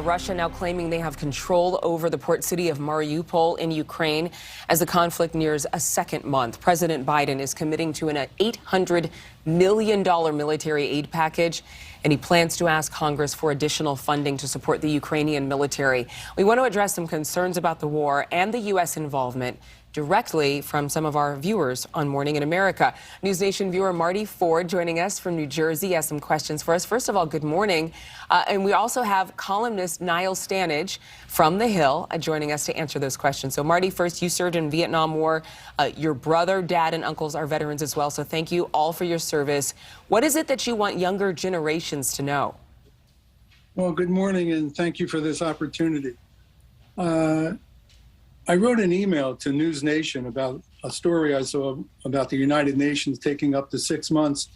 Russia now claiming they have control over the port city of Mariupol in Ukraine as the conflict nears a second month. President Biden is committing to an $800 million military aid package, and he plans to ask Congress for additional funding to support the Ukrainian military. We want to address some concerns about the war and the U.S. involvement directly from some of our viewers on Morning in America. NewsNation viewer Marty Ford joining us from New Jersey has some questions for us. First of all, good morning. And we also have columnist Niall Stanage from The Hill joining us to answer those questions. So Marty, first, you served in Vietnam War. Your brother, dad, and uncles are veterans as well. So thank you all for your service. What is it that you want younger generations to know? Well, good morning, and thank you for this opportunity. I wrote an email to NewsNation about a story I saw about the United Nations taking up to 6 months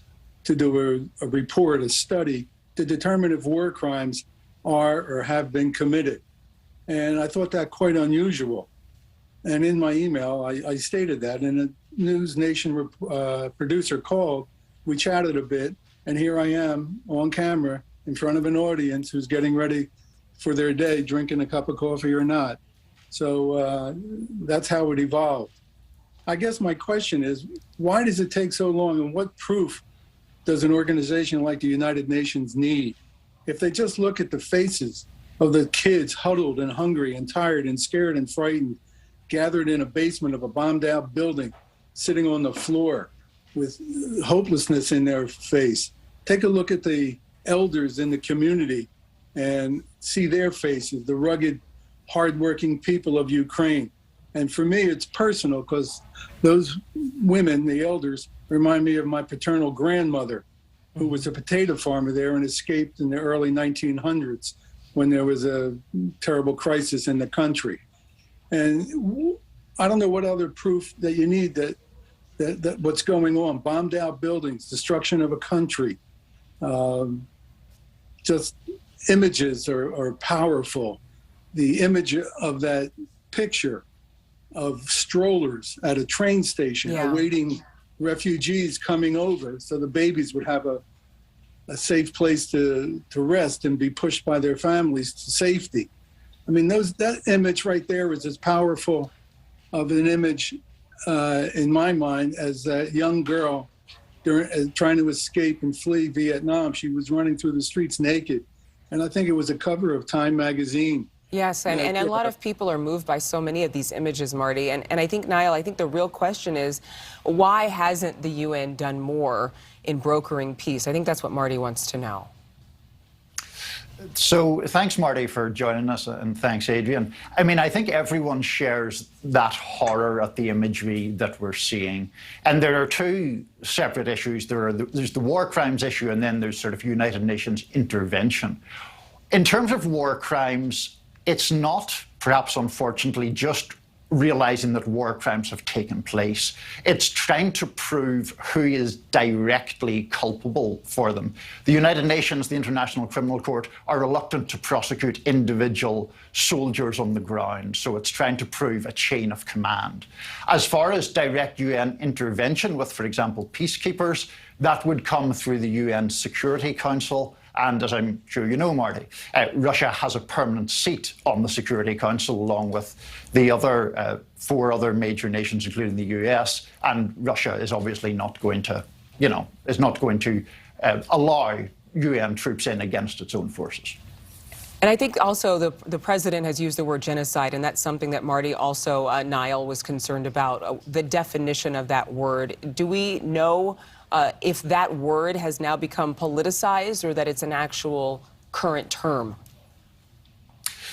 to do a report, a study, to determine if war crimes are or have been committed. And I thought that quite unusual. And in my email, I stated that, and a NewsNation producer called, we chatted a bit, and here I am on camera in front of an audience who's getting ready for their day, drinking a cup of coffee or not. So that's how it evolved. I guess my question is, why does it take so long, and what proof does an organization like the United Nations need? If they just look at the faces of the kids huddled and hungry and tired and scared and frightened, gathered in a basement of a bombed out building, sitting on the floor with hopelessness in their face. Take a look at the elders in the community and see their faces, the rugged, hardworking people of Ukraine. And for me, it's personal because those women, the elders, remind me of my paternal grandmother, who was a potato farmer there and escaped in the early 1900s when there was a terrible crisis in the country. And I don't know what other proof that you need that what's going on. Bombed out buildings, destruction of a country. Just images are powerful. The image of that picture of strollers at a train station awaiting refugees coming over so the babies would have a safe place to rest and be pushed by their families to safety. I mean, that image right there is as powerful of an image in my mind as that young girl trying to escape and flee Vietnam. She was running through the streets naked. And I think it was a cover of Time magazine. Yes, and a lot of people are moved by so many of these images, Marty. And I think, Niall, I think the real question is, why hasn't the UN done more in brokering peace? I think that's what Marty wants to know. So thanks, Marty, for joining us, and thanks, Adrian. I mean, I think everyone shares that horror at the imagery that we're seeing. And there are two separate issues. There's the war crimes issue, and then there's sort of United Nations intervention. In terms of war crimes, it's not, perhaps unfortunately, just realizing that war crimes have taken place. It's trying to prove who is directly culpable for them. The United Nations, the International Criminal Court, are reluctant to prosecute individual soldiers on the ground, so it's trying to prove a chain of command. As far as direct UN intervention with, for example, peacekeepers, that would come through the UN Security Council. And as I'm sure you know, Marty, Russia has a permanent seat on the Security Council along with the other 4 other major nations, including the US. And Russia is obviously not going to, allow UN troops in against its own forces. And I think also the president has used the word genocide, and that's something that Marty also, Niall, was concerned about, the definition of that word. Do we know if that word has now become politicized or that it's an actual current term?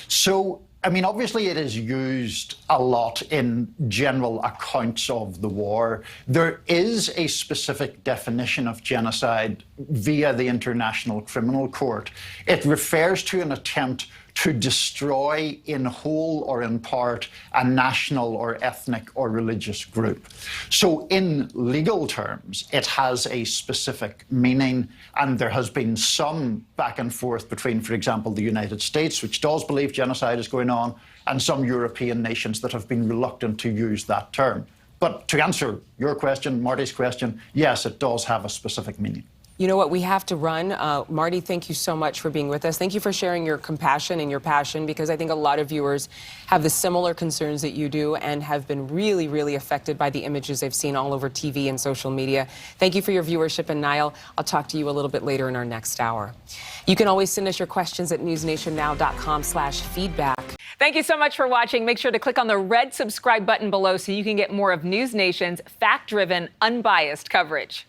So, I mean, obviously it is used a lot in general accounts of the war. There is a specific definition of genocide via the International Criminal Court. It refers to an attempt to destroy in whole or in part a national or ethnic or religious group. So in legal terms, it has a specific meaning, and there has been some back and forth between, for example, the United States, which does believe genocide is going on, and some European nations that have been reluctant to use that term. But to answer your question, Marty's question, yes, it does have a specific meaning. You know what? We have to run. Marty, thank you so much for being with us. Thank you for sharing your compassion and your passion, because I think a lot of viewers have the similar concerns that you do and have been really, really affected by the images they've seen all over TV and social media. Thank you for your viewership. And Niall, I'll talk to you a little bit later in our next hour. You can always send us your questions at newsnationnow.com/feedback. Thank you so much for watching. Make sure to click on the red subscribe button below so you can get more of News Nation's fact-driven, unbiased coverage.